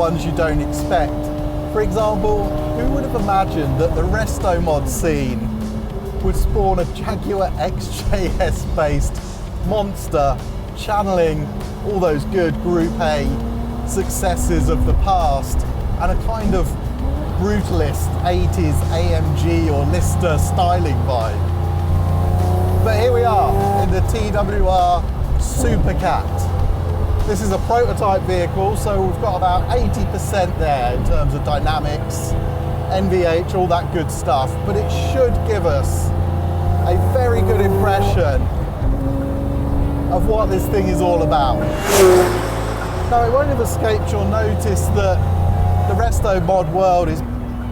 ones you don't expect. For example, who would have imagined that the restomod scene would spawn a Jaguar XJS based monster channeling all those good Group A successes of the past and a kind of brutalist 80s AMG or Lister styling vibe. But here we are in the TWR Supercat. This is a prototype vehicle, so we've got about 80% there in terms of dynamics, NVH, all that good stuff, but it should give us a very good impression of what this thing is all about. Now, it won't have escaped your notice that the restomod world is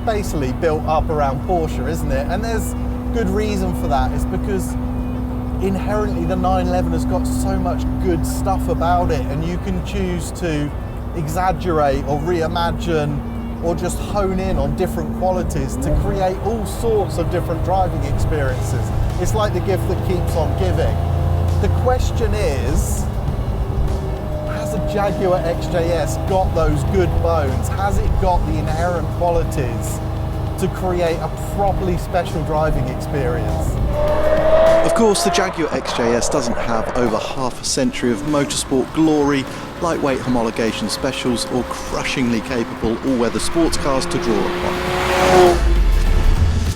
basically built up around Porsche, isn't it? And there's good reason for that. It's because inherently the 911 has got so much good stuff about it, and you can choose to exaggerate or reimagine or just hone in on different qualities to create all sorts of different driving experiences. It's like the gift that keeps on giving. The question is, has a Jaguar XJS got those good bones? Has it got the inherent qualities to create a properly special driving experience? Of course, the Jaguar XJS doesn't have over half a century of motorsport glory, lightweight homologation specials, or crushingly capable all-weather sports cars to draw upon.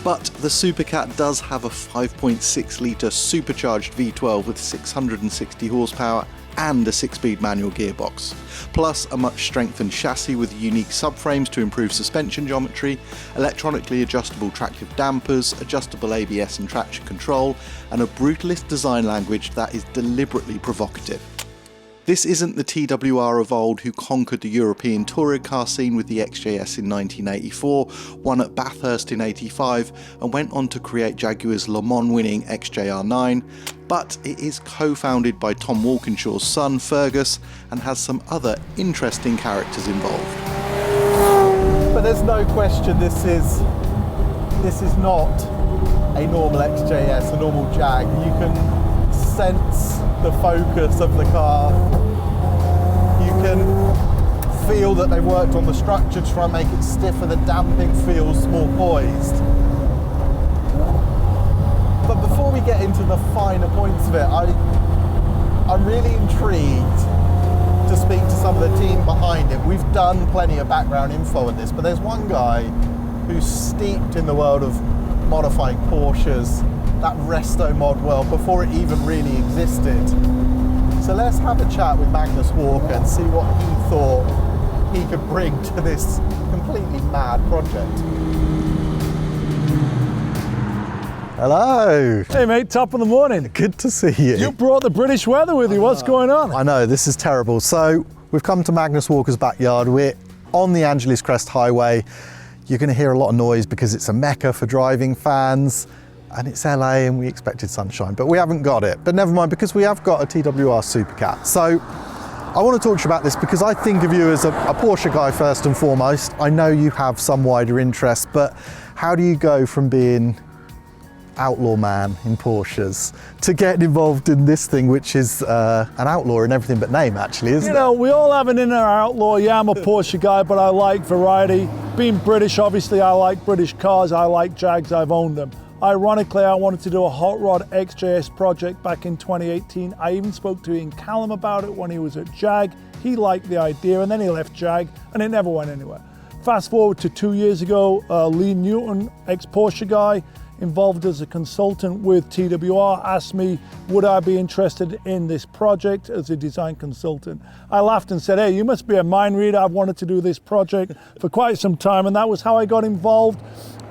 But the Supercat does have a 5.6 litre supercharged V12 with 660 horsepower and a 6-speed manual gearbox, plus a much strengthened chassis with unique subframes to improve suspension geometry, electronically adjustable tractive dampers, adjustable ABS and traction control, and a brutalist design language that is deliberately provocative. This isn't the TWR of old who conquered the European touring car scene with the XJS in 1984, won at Bathurst in 85, and went on to create Jaguar's Le Mans winning XJR9, but it is co-founded by Tom Walkinshaw's son Fergus and has some other interesting characters involved. But there's no question this is not a normal XJS, a normal Jag. You can sense the focus of the car. You can feel that they've worked on the structure to try and make it stiffer. The damping feels more poised. But before we get into the finer points of it, I'm really intrigued to speak to some of the team behind it. We've done plenty of background info on this, but there's one guy who's steeped in the world of modifying Porsches, that restomod world, before it even really existed. So let's have a chat with Magnus Walker and see what he thought he could bring to this completely mad project. Hello. Hey mate, top of the morning. Good to see you. You brought the British weather with you. What's going on? I know, this is terrible. So we've come to Magnus Walker's backyard. We're on the Angeles Crest Highway. You're going to hear a lot of noise because it's a mecca for driving fans, and it's LA and we expected sunshine, but we haven't got it. But never mind, because we have got a TWR Supercat. So I want to talk to you about this because I think of you as a Porsche guy first and foremost. I know you have some wider interests, but how do you go from being outlaw man in Porsches to getting involved in this thing, which is an outlaw in everything but name, actually, isn't it? You know, we all have an inner outlaw. Yeah, I'm a Porsche guy, but I like variety. Being British, obviously, I like British cars. I like Jags. I've owned them. Ironically, I wanted to do a hot rod XJS project back in 2018. I even spoke to Ian Callum about it when he was at Jag. He liked the idea, and then he left Jag, and it never went anywhere. Fast forward to 2 years ago, Lee Newton, ex-Porsche guy, involved as a consultant with TWR, asked me would I be interested in this project as a design consultant. I laughed and said, hey, you must be a mind reader. I've wanted to do this project for quite some time, and that was how I got involved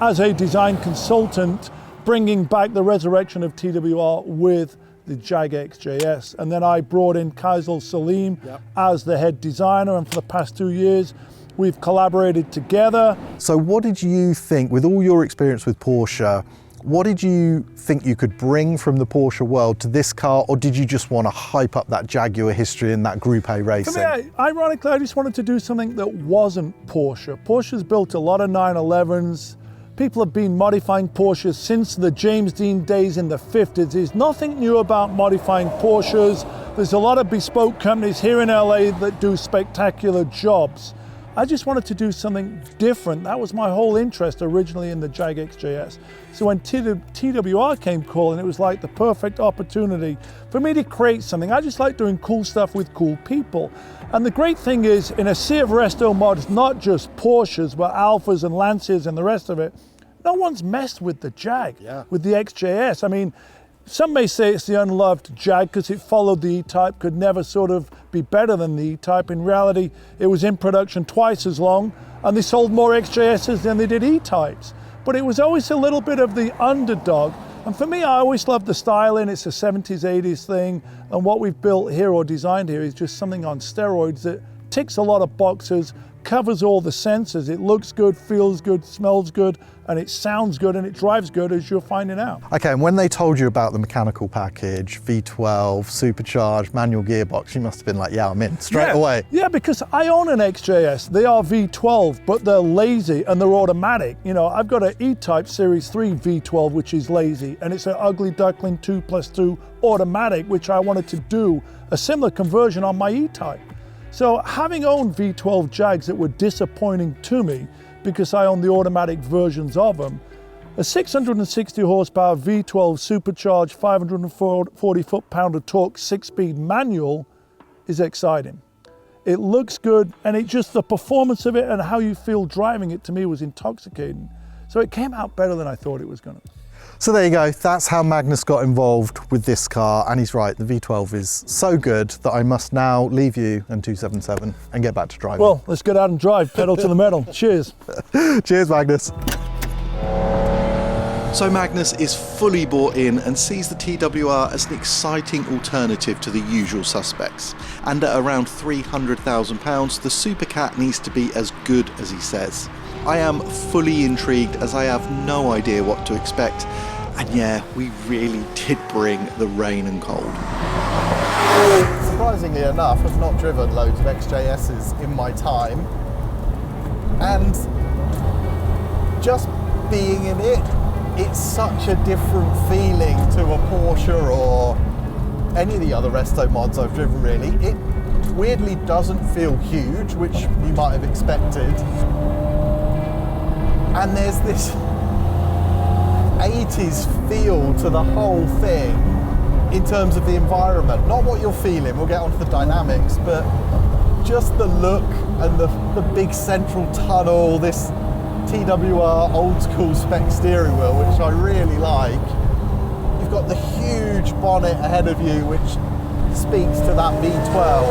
as a design consultant, bringing back the resurrection of TWR with the Jag XJS. And then I brought in Kaisel Salim as the head designer, and for the past 2 years we've collaborated together. So what did you think, with all your experience with Porsche, what did you think you could bring from the Porsche world to this car, or did you just want to hype up that Jaguar history and that Group A racing? For me, ironically, I just wanted to do something that wasn't Porsche. Porsche's built a lot of 911s. People have been modifying Porsches since the James Dean days in the 50s. There's nothing new about modifying Porsches. There's a lot of bespoke companies here in LA that do spectacular jobs. I just wanted to do something different. That was my whole interest originally in the Jag XJS. So when TWR came calling, it was like the perfect opportunity for me to create something. I just like doing cool stuff with cool people. And the great thing is, in a sea of resto mods, not just Porsches, but Alphas and Lancias and the rest of it, no one's messed with the Jag, with the XJS. I mean, some may say it's the unloved Jag because it followed the E-Type, could never sort of be better than the E-Type. In reality, it was in production twice as long, and they sold more XJSs than they did E-Types. But it was always a little bit of the underdog. And for me, I always loved the styling. It's a 70s, 80s thing. And what we've built here or designed here is just something on steroids that ticks a lot of boxes, covers all the senses. It looks good, feels good, smells good, and it sounds good, and it drives good, as you're finding out. Okay, and when they told you about the mechanical package, V12, supercharged, manual gearbox, you must have been like, yeah, I'm in straight away. Yeah, because I own an XJS. They are V12, but they're lazy and they're automatic. You know, I've got an E-Type Series 3 V12, which is lazy, and it's an ugly duckling 2+2 automatic, which I wanted to do a similar conversion on my E-Type. So having owned V12 Jags that were disappointing to me because I own the automatic versions of them, a 660 horsepower V12 supercharged 540 foot-pound of torque 6-speed manual is exciting. It looks good, and it just, the performance of it and how you feel driving it to me was intoxicating. So it came out better than I thought it was going to. So there you go, that's how Magnus got involved with this car, and he's right, the V12 is so good that I must now leave you and 277 and get back to driving. Well, let's get out and drive, pedal to the metal. Cheers. Cheers, Magnus. So Magnus is fully bought in and sees the TWR as an exciting alternative to the usual suspects. And at around £300,000, the Supercat needs to be as good as he says. I am fully intrigued as I have no idea what to expect. And yeah, we really did bring the rain and cold. Surprisingly enough, I've not driven loads of XJSs in my time. And just being in it, it's such a different feeling to a Porsche or any of the other resto mods I've driven really. It weirdly doesn't feel huge, which you might have expected. And there's this 80s feel to the whole thing in terms of the environment. Not what you're feeling, we'll get onto the dynamics, but just the look and the big central tunnel, this TWR old school spec steering wheel, which I really like. You've got the huge bonnet ahead of you, which speaks to that V12.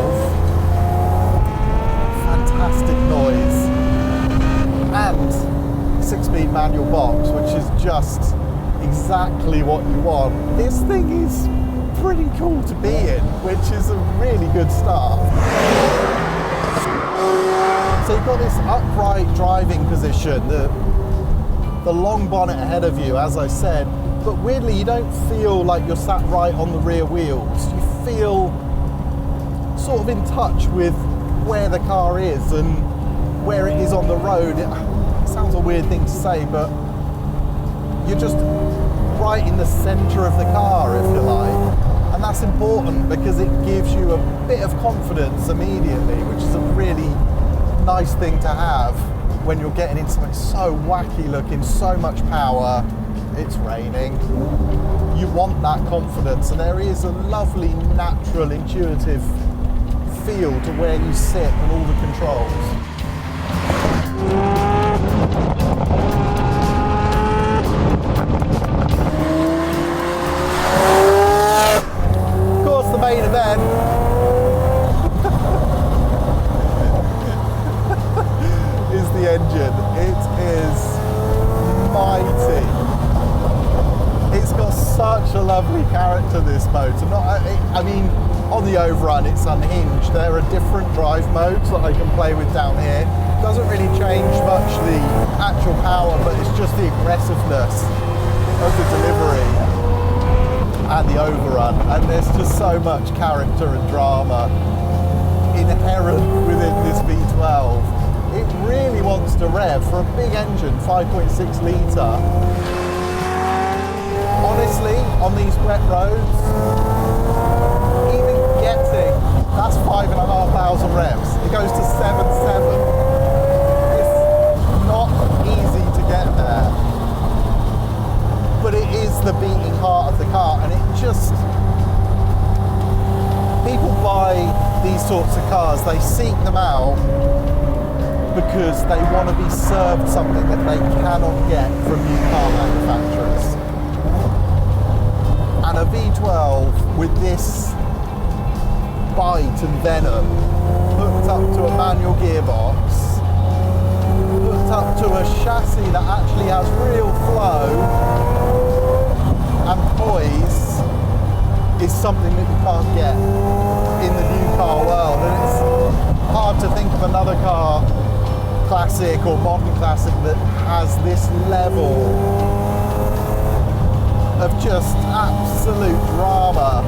Fantastic noise. And 6-speed manual box, which is just exactly what you want. This thing is pretty cool to be in, which is a really good start. So you've got this upright driving position, the long bonnet ahead of you, as I said, but weirdly you don't feel like you're sat right on the rear wheels. You feel sort of in touch with where the car is and where it is on the road. It sounds a weird thing to say, but you're just right in the center of the car, if you like. And that's important because it gives you a bit of confidence immediately, which is a really nice thing to have when you're getting into something so wacky looking, so much power, it's raining. You want that confidence, and there is a lovely, natural, intuitive feel to where you sit and all the controls. Of course, the main event. Is the engine. It is mighty. It's got such a lovely character, this motor. I mean, on the overrun it's unhinged. There are different drive modes that I can play with down here. Doesn't really change much the actual power, but it's just the aggressiveness of the delivery and the overrun. And there's just so much character and drama inherent within this V12. It really wants to rev for a big engine, 5.6 litre. Honestly, on these wet roads, even getting, that's 5,500 revs. It goes to 7.7. sorts of cars, they seek them out because they want to be served something that they cannot get from new car manufacturers. And a V12 with this bite and venom, hooked up to a manual gearbox, hooked up to a chassis that actually has real flow and poise, is something that you can't get in the new car world. And it's hard to think of another car, classic or modern classic, that has this level of just absolute drama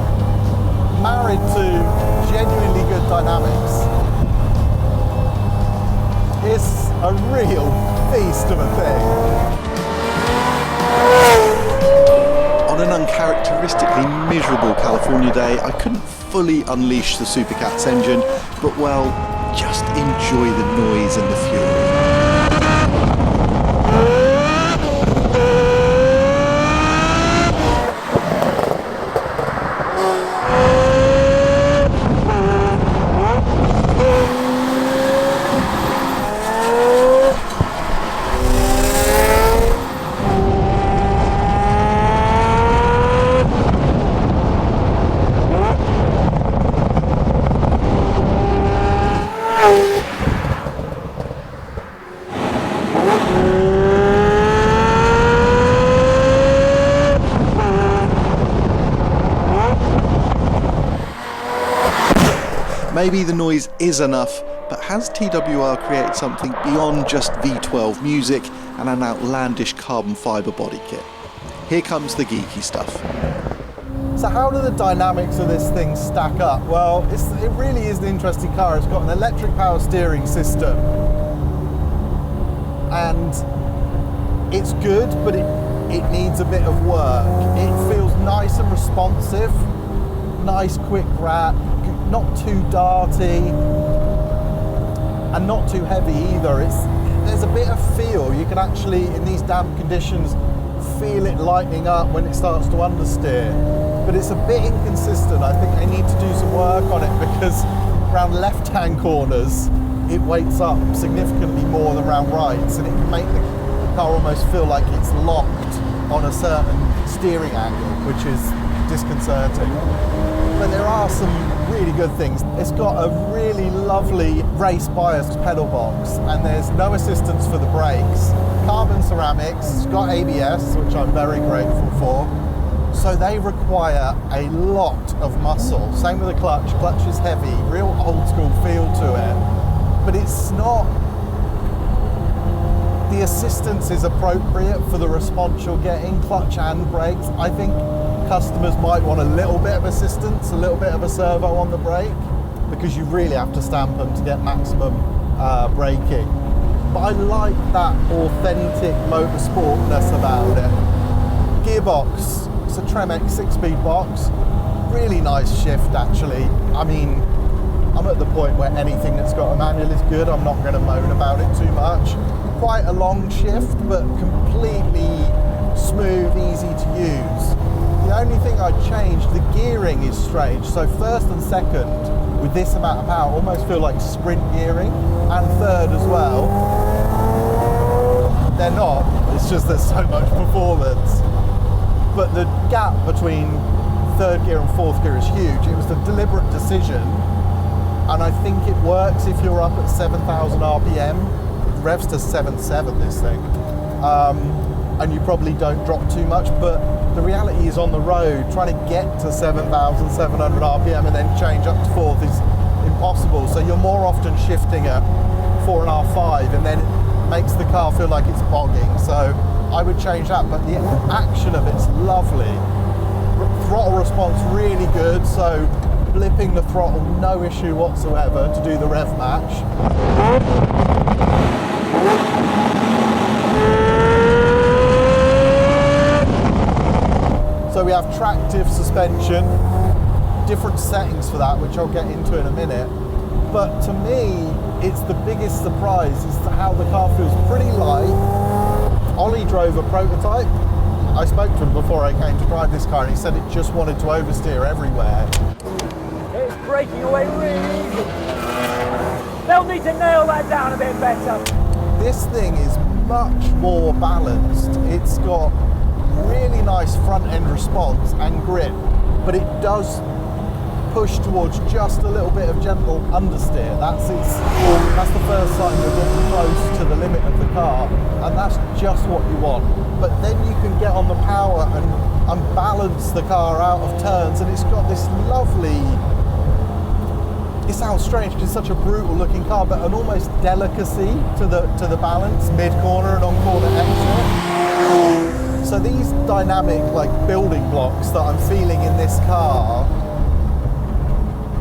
married to genuinely good dynamics. It's a real feast of a thing. On an uncharacteristically miserable California day, I couldn't fully unleash the Supercat's engine, but well, just enjoy the noise and the fury. Maybe the noise is enough, but has TWR created something beyond just V12 music and an outlandish carbon fibre body kit? Here comes the geeky stuff. So how do the dynamics of this thing stack up? Well, it really is an interesting car. It's got an electric power steering system, and it's good, but it needs a bit of work. It feels nice and responsive, nice quick wrap, not too darty and not too heavy either. There's a bit of feel. You can actually, in these damp conditions, feel it lightening up when it starts to understeer. But it's a bit inconsistent. I think they need to do some work on it, because around left-hand corners, it weights up significantly more than around rights, and it can make the car almost feel like it's locked on a certain steering angle, which is disconcerting. But there are some really good things. It's got a really lovely race biased pedal box, and there's no assistance for the brakes. Carbon ceramics, it's got ABS, which I'm very grateful for. So they require a lot of muscle. Same with the clutch. Clutch is heavy, real old school feel to it. But it's not, the assistance is appropriate for the response you're getting, clutch and brakes. I think customers might want a little bit of assistance, a little bit of a servo on the brake, because you really have to stamp them to get maximum braking. But I like that authentic motorsportness about it. Gearbox, it's a Tremec 6-speed box, really nice shift actually. I mean, I'm at the point where anything that's got a manual is good. I'm not going to moan about it too much. Quite a long shift, but completely smooth, easy to use. The only thing I'd change, the gearing is strange. So first and second, with this amount of power, almost feel like sprint gearing, and third as well. They're not, it's just there's so much performance. But the gap between third gear and fourth gear is huge. It was a deliberate decision, and I think it works if you're up at 7,000 RPM. It revs to 7.7, this thing. And you probably don't drop too much, but the reality is on the road, trying to get to 7,700 RPM and then change up to fourth is impossible. So you're more often shifting at 4.5, 5, and then it makes the car feel like it's bogging. So I would change that, but the action of it's lovely. Throttle response really good, so blipping the throttle, no issue whatsoever to do the rev match. So we have tractive suspension, different settings for that, which I'll get into in a minute. But to me, it's the biggest surprise is how the car feels pretty light. Ollie drove a prototype. I spoke to him before I came to drive this car, and he said it just wanted to oversteer everywhere. It's great. breaking away really easy. They'll need to nail that down a bit better. This thing is much more balanced. It's got really nice front end response and grip, but it does push towards just a little bit of gentle understeer. That's the first sign you're getting close to the limit of the car, and that's just what you want. But then you can get on the power and balance the car out of turns, and it's got this lovely, it sounds strange because it's such a brutal looking car, but an almost delicacy to the balance, mid-corner and on-corner exit. So these dynamic like building blocks that I'm feeling in this car,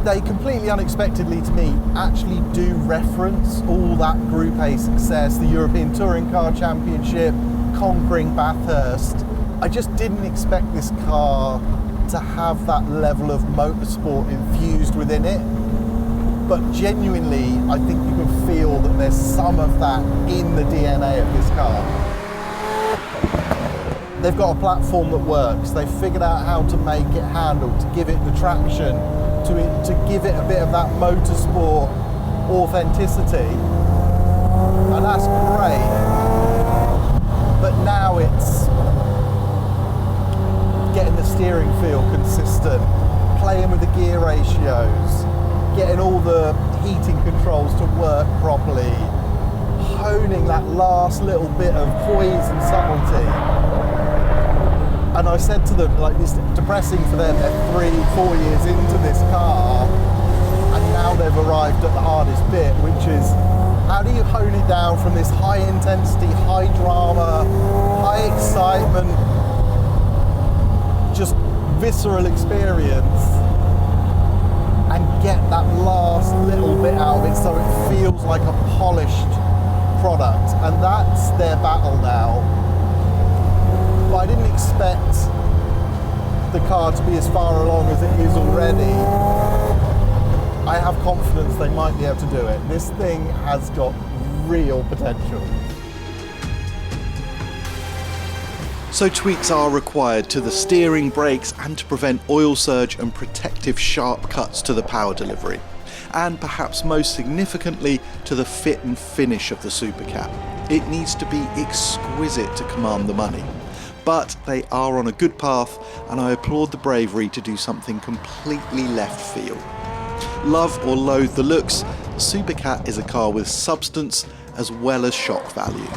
they completely unexpectedly to me actually do reference all that Group A success, the European Touring Car Championship, conquering Bathurst. I just didn't expect this car to have that level of motorsport infused within it. But genuinely, I think you can feel that there's some of that in the DNA of this car. They've got a platform that works. They've figured out how to make it handle, to give it the traction, to give it a bit of that motorsport authenticity. And that's great. But now it's getting the steering feel consistent, playing with the gear ratios, getting all the heating controls to work properly, honing that last little bit of poise and subtlety. And I said to them, like, it's depressing for them, they're 3-4 years into this car, and now they've arrived at the hardest bit, which is how do you hone it down from this high intensity, high drama, high excitement, just visceral experience, and get that last little bit out of it so it feels like a polished product. And that's their battle now. But I didn't expect the car to be as far along as it is already. I have confidence they might be able to do it. This thing has got real potential. So tweaks are required to the steering, brakes, and to prevent oil surge and protective sharp cuts to the power delivery. And perhaps most significantly, to the fit and finish of the Supercat. It needs to be exquisite to command the money. But they are on a good path, and I applaud the bravery to do something completely left field. Love or loathe the looks, the Supercat is a car with substance as well as shock value.